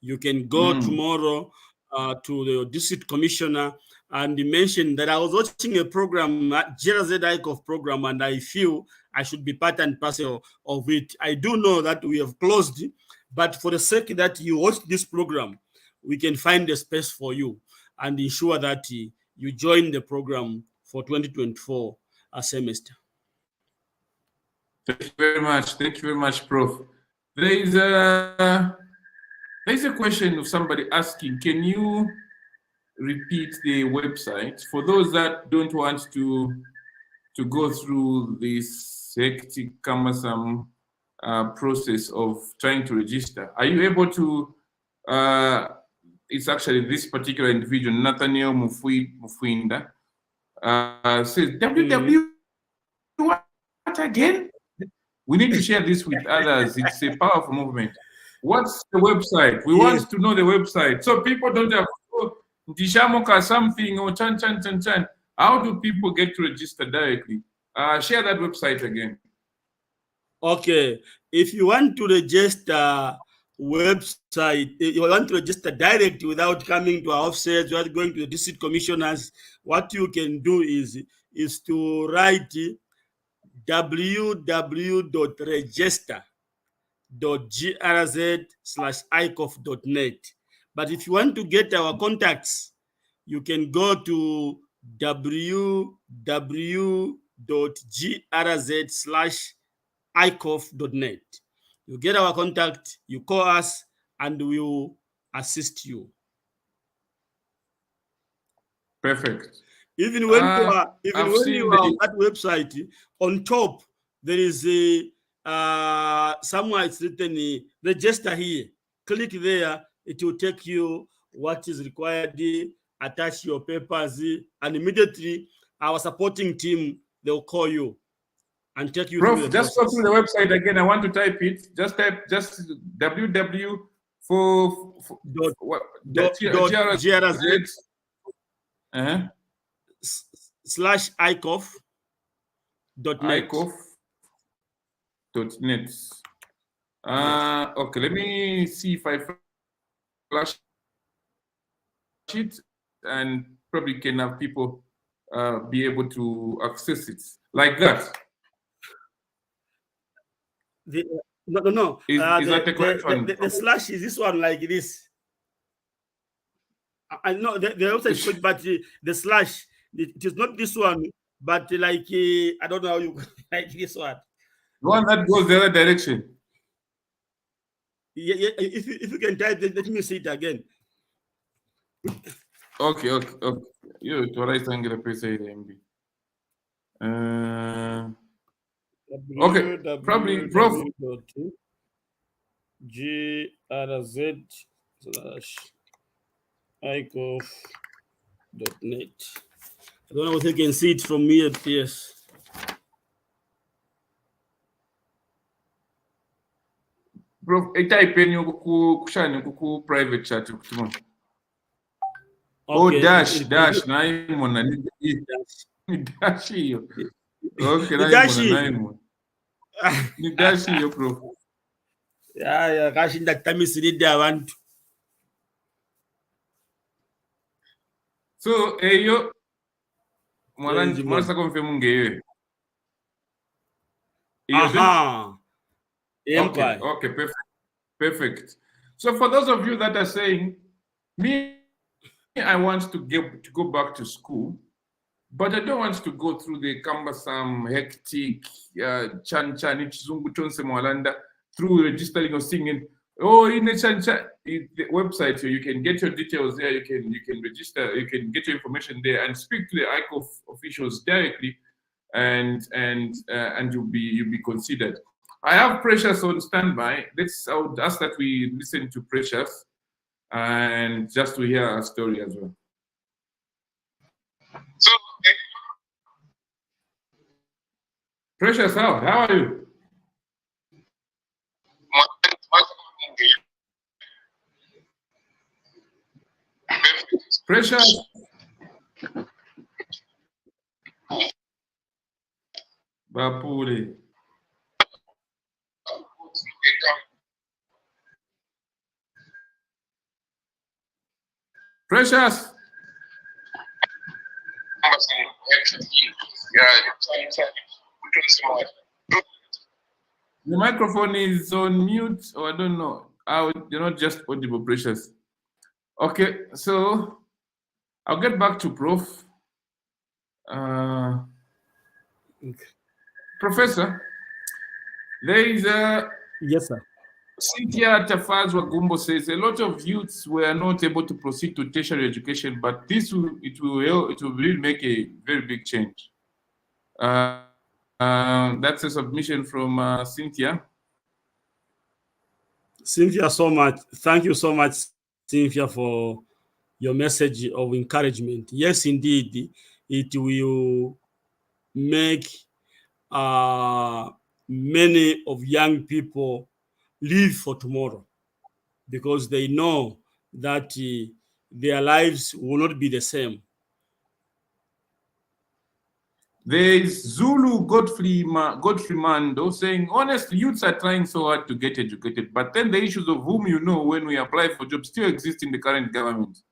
You can go tomorrow to the district commissioner and mention that I was watching a program, GRZ ICOF program, and I feel I should be part and parcel of it. I do know that we have closed, but for the sake that you watch this program, we can find a space for you and ensure that you join the program for 2024 semester. Thank you very much. Thank you very much, Prof. There's a question of somebody asking, can you repeat the website for those that don't want to go through this hectic, cumbersome process of trying to register? Are you able to? It's actually this particular individual, Nathaniel Mufuinda, says www. What again? We need to share this with others. It's a powerful movement. What's the website? We want to know the website. So people don't have Dishamoka something or chan. How do people get to register directly? Share that website again. Okay. If you want to register website, you want to register direct without coming to our offices, without going to the district commissioners, what you can do is to write www.register.grz/icof.net. But if you want to get our contacts, you can go to www.grz/icof.net. You get our contact, you call us, and we will assist you. Perfect. Even when you are on that website, on top there is a somewhere it's written register here. Click there, it will take you what is required. Attach your papers, and immediately our supporting team, they'll call you and take you through Prof, the just process. go through the website again. I want to type it. Just type www for dot, what dot, dot GRZ slash ICOF .net. ICOF.net. Okay, let me see if I flash it, and probably can have people be able to access it like that. No. Is that the correct one? The slash is this one, like this. I know the website is good, but the slash, it is not this one, but like I don't know how you like this one. The one that goes the other direction. Yeah. If you can type, let me see it again. Okay. You to right angle MB. Okay, probably Prof. GRZ slash ICOF.net. I don't know if you can see it from here. Yes. Prof, type in ku private chat kutuma. Okay. Oh, dash naimona ni dash hiyo. Okay, naimona. Ni dash hiyo, Prof. Yeah, kashinda kutamisiride abantu. So eyo mwanza confirm ngeyo. Aha. Okay, perfect. So for those of you that are saying, I want to go back to school, but I don't want to go through the cumbersome, hectic, chan ichizungu chonse mwalanda through registering or singing. Oh, in the the website, so you can get your details there. You can register. You can get your information there and speak to the ICOF officials directly, and you'll be considered. I have Precious on standby. I would ask that we listen to Precious and just to hear her story as well. So, Precious, how are you? Precious. Bapule. Precious. The microphone is on mute, or I don't know. You're not just audible, Precious. Okay, so I'll get back to Prof. Okay. Professor, there is a... Yes, sir. Cynthia Tafazwa Gumbo says a lot of youths were not able to proceed to tertiary education, but it will really make a very big change. That's a submission from Cynthia. Cynthia, so much. Thank you so much, Cynthia, for your message of encouragement. Yes, indeed, it will make many of young people live for tomorrow, because they know that their lives will not be the same. There is Zulu Godfrey Mando saying, honestly, youths are trying so hard to get educated, but then the issues of whom you know when we apply for jobs still exist in the current government.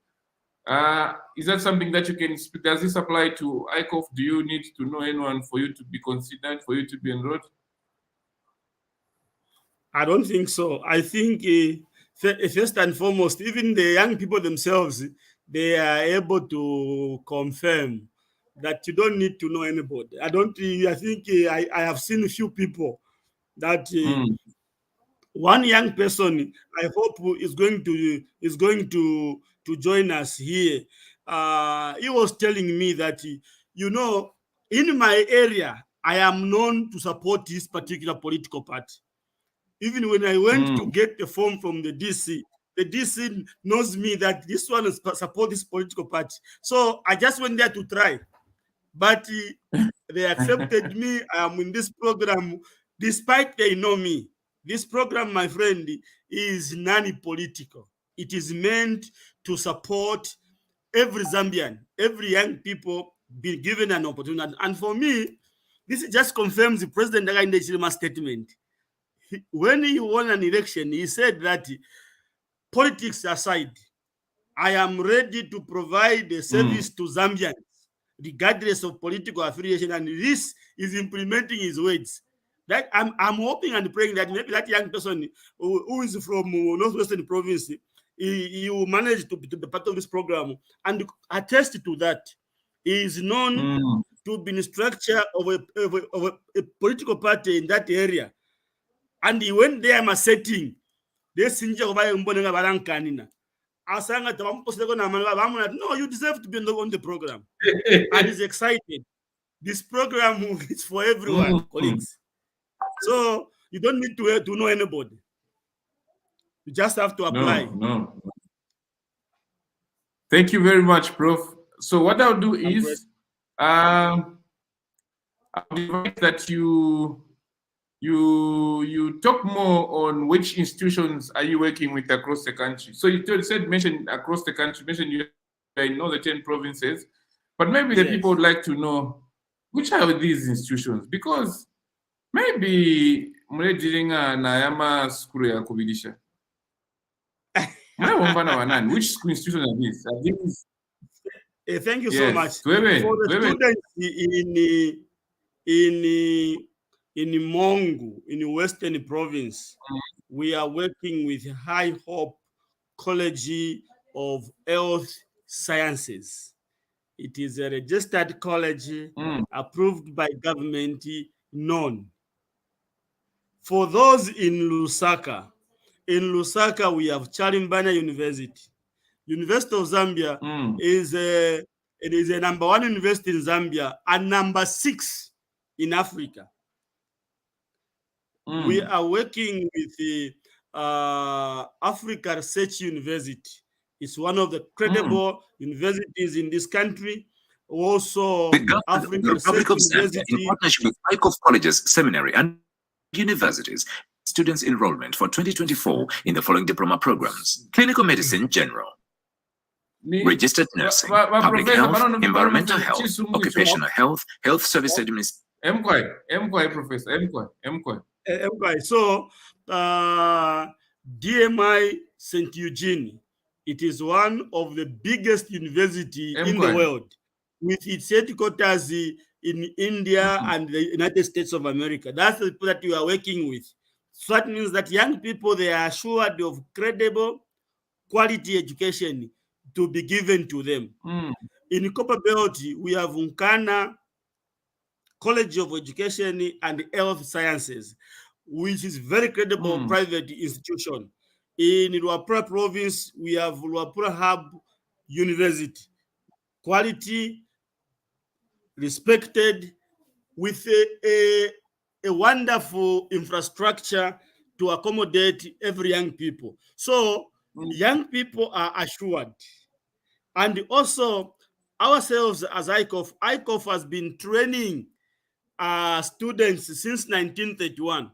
Is that something that you can speak? Does this apply to ICOF? Do you need to know anyone for you to be considered, for you to be enrolled? I don't think so. I think first and foremost, even the young people themselves, they are able to confirm that you don't need to know anybody. I think I have seen a few people that one young person, I hope, is going to join us here. He was telling me that, in my area, I am known to support this particular political party. Even when I went to get the form from the DC knows me that this one is support this political party. So I just went there to try. but they accepted me. I am in this program despite they know me. This program, my friend, is non-political. It is meant to support every Zambian, every young people be given an opportunity. And for me, this just confirms the President Hakainde Hichilema's statement. When he won an election, he said that politics aside, I am ready to provide a service to Zambians, regardless of political affiliation. And this is implementing his words. That I'm hoping and praying that maybe that young person who is from Northwestern Province, he will manage to be part of this program and attest to that. He is known to be in structure of a political party in that area. And he went there my setting. This no, you deserve to be on the program. And he's excited. This program is for everyone, colleagues. So you don't need to know anybody. You just have to apply. No. Thank you very much, Prof. So what I'll do is I'll invite that you talk more on which institutions are you working with across the country. So you mentioned across the country, mentioned you are in all the 10 provinces, but maybe the people would like to know which are these institutions, because maybe murejiringa na yama skulu ya kubidisha. Which school institutions are these? Thank you so much. For the students in Mongu, in Western Province, we are working with High Hope College of Health Sciences. It is a registered college approved by government, known. For those in Lusaka, we have Chalimbana University. University of Zambia is a number 1 university in Zambia and number 6 in Africa. We are working with the Africa Research University. It's one of the credible universities in this country. Also, The government of the Republic of Zambia, in partnership with ICOF colleges, seminary, and universities, students enrollment for 2024 in the following diploma programs: clinical medicine general, registered nursing, public health, environmental health, occupational health, health service administration. Professor. So, DMI St. Eugene, it is one of the biggest universities in the world, with its headquarters in India and the United States of America. That's the people that you are working with. So that means that young people, they are assured of credible, quality education to be given to them. In Copper Belt, we have Unkana College of Education and Health Sciences, which is very credible private institution. In Luapula Province, we have Luapula Hub University, quality, respected, with a wonderful infrastructure to accommodate every young people. So young people are assured. And also ourselves as ICOF has been training students since 1931.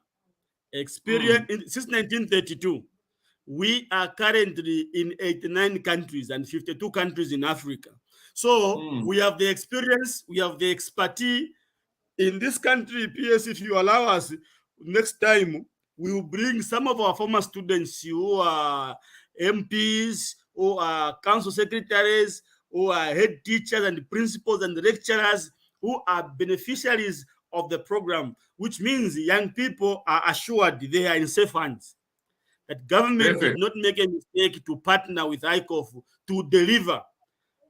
Since 1932. We are currently in 89 countries and 52 countries in Africa. So we have the experience, we have the expertise. In this country, PS, if you allow us, next time we will bring some of our former students who are MPs, who are council secretaries, who are head teachers and principals and lecturers, who are beneficiaries of the program, which means young people are assured they are in safe hands. That government did not make a mistake to partner with ICOF to deliver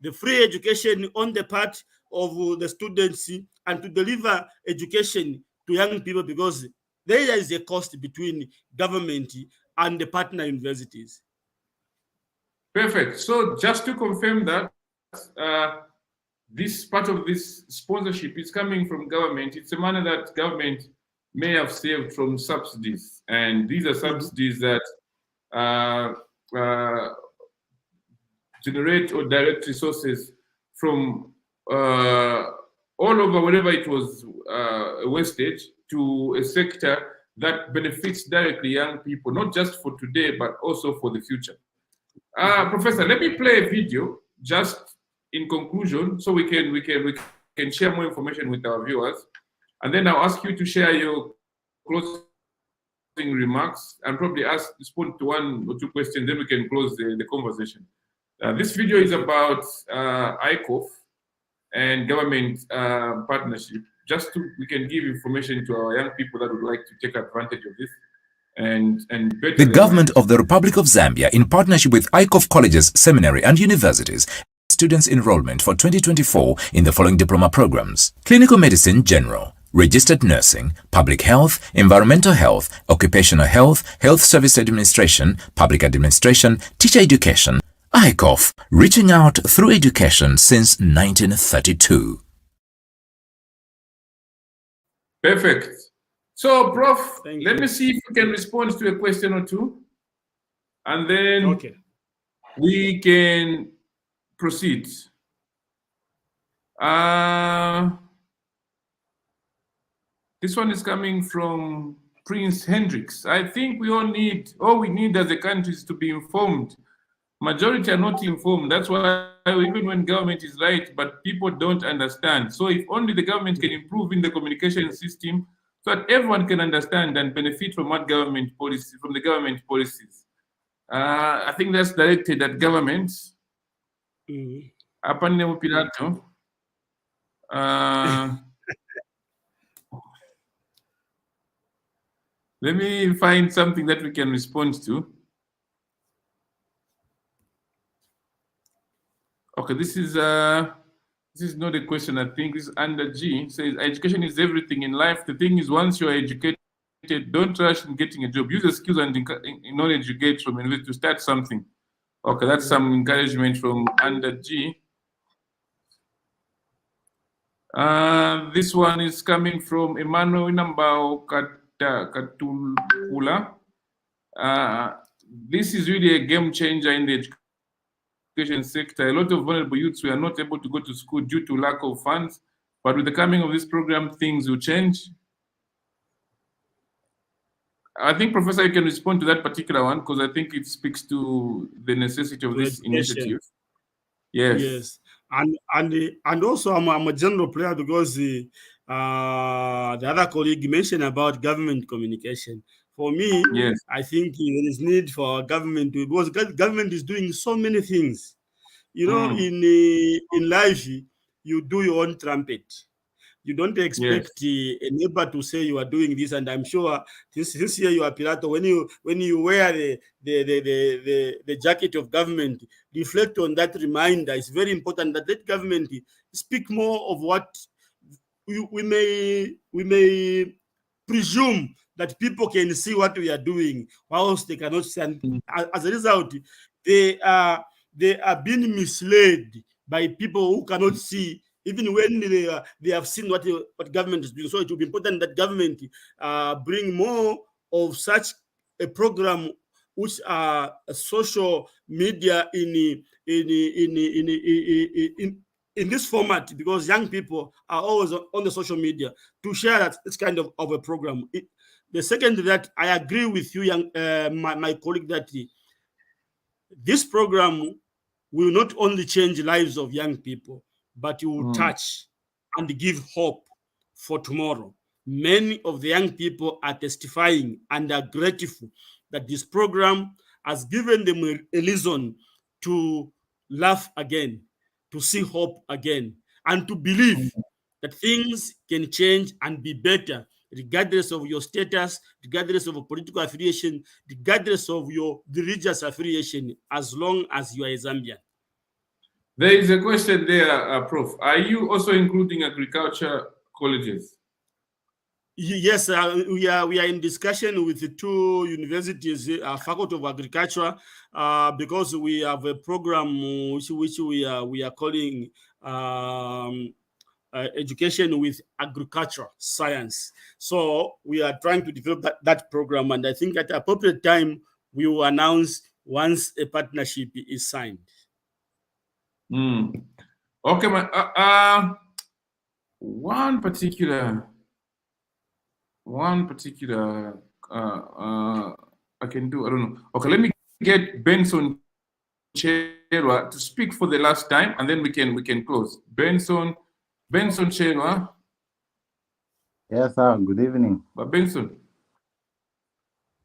the free education on the part of the students and to deliver education to young people, because there is a cost between government and the partner universities. Perfect. So just to confirm that this part of this sponsorship is coming from government. It's a money that government may have saved from subsidies, and these are subsidies that generate or direct resources from all over wherever it was wasted to a sector that benefits directly young people, not just for today, but also for the future. Professor, let me play a video just in conclusion, so we can share more information with our viewers, and then I'll ask you to share your closing remarks and probably respond to one or two questions. Then we can close the conversation. This video is about ICOF and government partnership. We can give information to our young people that would like to take advantage of this. The government of the Republic of Zambia, in partnership with ICOF colleges, seminary and universities, students enrollment for 2024 in the following diploma programs: Clinical Medicine General, Registered Nursing, Public Health, Environmental Health, Occupational Health, Health Service Administration, Public Administration, Teacher Education. ICOF, reaching out through education since 1932. Perfect. So, Prof, let me see if we can respond to a question or two, and then we can proceed. This one is coming from Prince Hendricks. I think all we need as a country is to be informed. Majority are not informed. That's why even when government is right, but people don't understand. So if only the government can improve in the communication system so that everyone can understand and benefit from what government policy, from the government policies. I think that's directed at government. Apanemo Pilato. Let me find something that we can respond to. Okay, this is not a question. I think this is under G. It says education is everything in life. The thing is, once you are educated, don't rush in getting a job. Use the skills and knowledge you get from university to start something. Okay, that's some encouragement from under G. This one is coming from Emmanuel Nambao Katulula. This is really a game changer in the education sector. A lot of vulnerable youths were not able to go to school due to lack of funds, but with the coming of this program, things will change. I think, Professor, you can respond to that particular one because I think it speaks to the necessity of this initiative. Yes. Yes. And also I'm a general player because the other colleague mentioned about government communication. For me, yes, I think there is need for government because government is doing so many things. You know, in life, you do your own trumpet. You don't expect a neighbor to say you are doing this, and I'm sure this year you are Pilato. When you wear the jacket of government, reflect on that reminder. It's very important that government speak more of what we may presume that people can see what we are doing, whilst they cannot see. And as a result, they are being misled by people who cannot see, even when they have seen what government is doing. So it will be important that government bring more of such a program, which are social media in this format, because young people are always on the social media to share that it's kind of a program. The second, that I agree with you, my colleague, that this program will not only change lives of young people, but it will touch and give hope for tomorrow. Many of the young people are testifying and are grateful that this program has given them a reason to laugh again, to see hope again, and to believe that things can change and be better, regardless of your status, regardless of a political affiliation, regardless of your religious affiliation, as long as you are a Zambian. There is a question there, Prof. Are you also including agriculture colleges? Yes, we are in discussion with the two universities, Faculty of Agriculture, because we have a program which we are calling education with agriculture science. So we are trying to develop that program, and I think at the appropriate time we will announce once a partnership is signed. Okay, one particular I can do. I don't know. Okay, let me get Benson Cherwa to speak for the last time, and then we can close. Benson Cherwa. Yes, sir. Good evening. But Benson,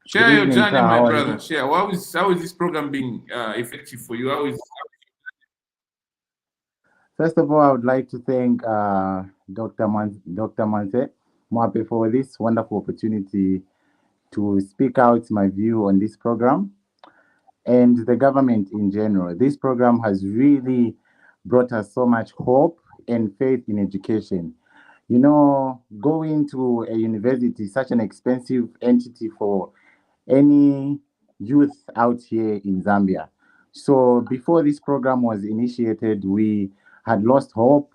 share your journey, my brother. Share. How is this program being effective for you? How is First of all, I would like to thank Dr. Manse Mwape for this wonderful opportunity to speak out my view on this program and the government in general. This program has really brought us so much hope and faith in education. You know, going to a university is such an expensive entity for any youth out here in Zambia. So before this program was initiated, we had lost hope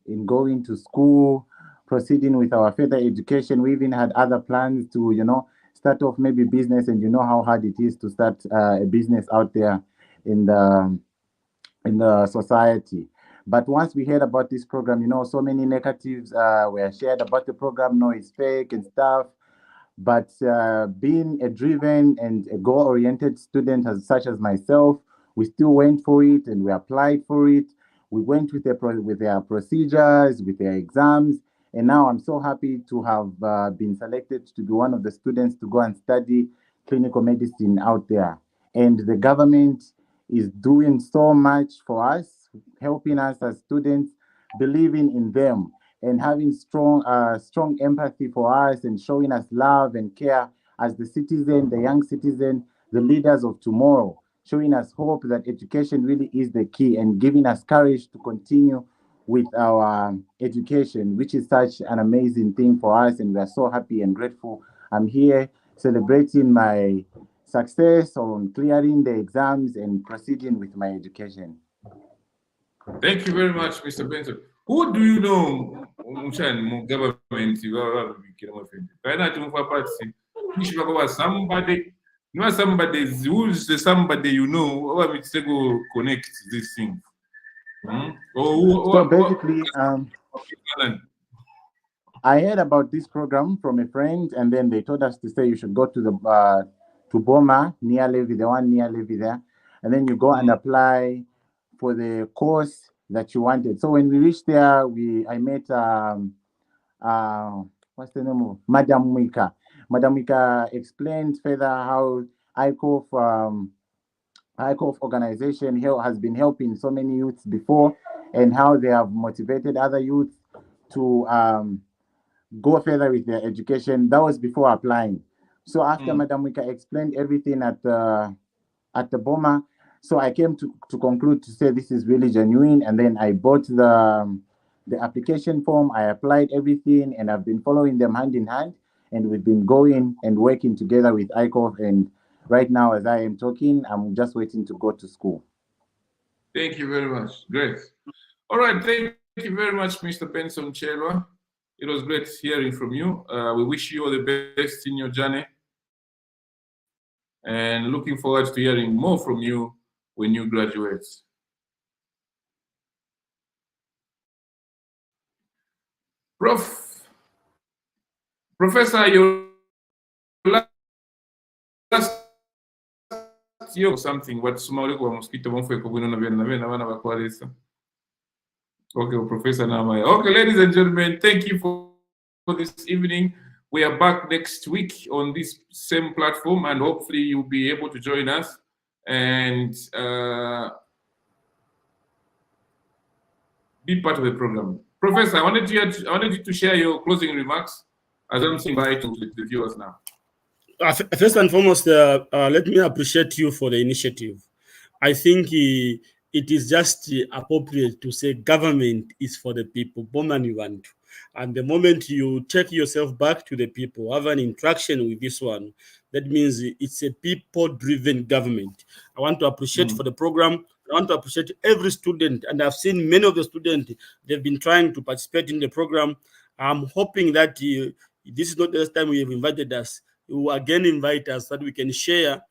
in going to school, proceeding with our further education. We even had other plans to, start off maybe business, and you know how hard it is to start a business out there in the society. But once we heard about this program, so many negatives were shared about the program. No, it's fake and stuff. But being a driven and a goal-oriented student such as myself, we still went for it and we applied for it. We went with their procedures, with their exams, and now I'm so happy to have been selected to be one of the students to go and study clinical medicine out there. And the government is doing so much for us, helping us as students, believing in them, and having strong empathy for us and showing us love and care as the citizen, the young citizen, the leaders of tomorrow, showing us hope that education really is the key and giving us courage to continue with our education, which is such an amazing thing for us. And we are so happy and grateful. I'm here celebrating my success on clearing the exams and proceeding with my education. Thank you very much, Mr. Benson. Who do you know government? Somebody who's the somebody you know, or to go connect this thing. So basically, I heard about this program from a friend, and then they told us to say you should go to the to Boma near Levy, the one near Levy there, and then you go and apply for the course that you wanted. So when we reached there, I met what's the name of Madam Mwika. Madam Mwika explained further how ICOF organization has been helping so many youths before, and how they have motivated other youths to go further with their education. That was before applying. So after Madam Mwika explained everything at the Boma, so I came to conclude to say this is really genuine, and then I bought the application form. I applied everything, and I've been following them hand in hand, and we've been going and working together with ICOF. And right now, as I am talking, I'm just waiting to go to school. Thank you very much. Great. All right. Thank you very much, Mr. Benson Cherwa. It was great hearing from you. We wish you all the best in your journey, and looking forward to hearing more from you when you graduate. Professor, your last year or something, what mosquito Okay, Professor Namai. Okay, ladies and gentlemen, thank you for this evening. We are back next week on this same platform, and hopefully you'll be able to join us and be part of the program. Professor, I wanted you to share your closing remarks as I'm saying bye to the viewers now. First and foremost, let me appreciate you for the initiative. I think it is just appropriate to say government is for the people, Boma Ni Bantu. And the moment you take yourself back to the people, have an interaction with this one, that means it's a people-driven government. I want to appreciate for the program. I want to appreciate every student, and I've seen many of the students, they've been trying to participate in the program. I'm hoping that this is not the first time you have invited us. You will again invite us so that we can share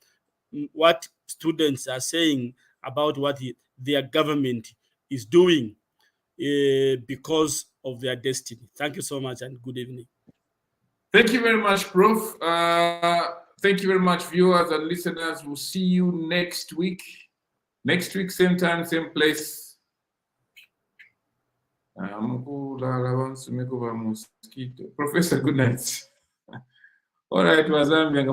what students are saying about what their government is doing because of their destiny. Thank you so much and good evening. Thank you very much, Prof. Thank you very much, viewers and listeners. We'll see you next week. Next week, same time, same place. Professor, good night. All right, Wazambia,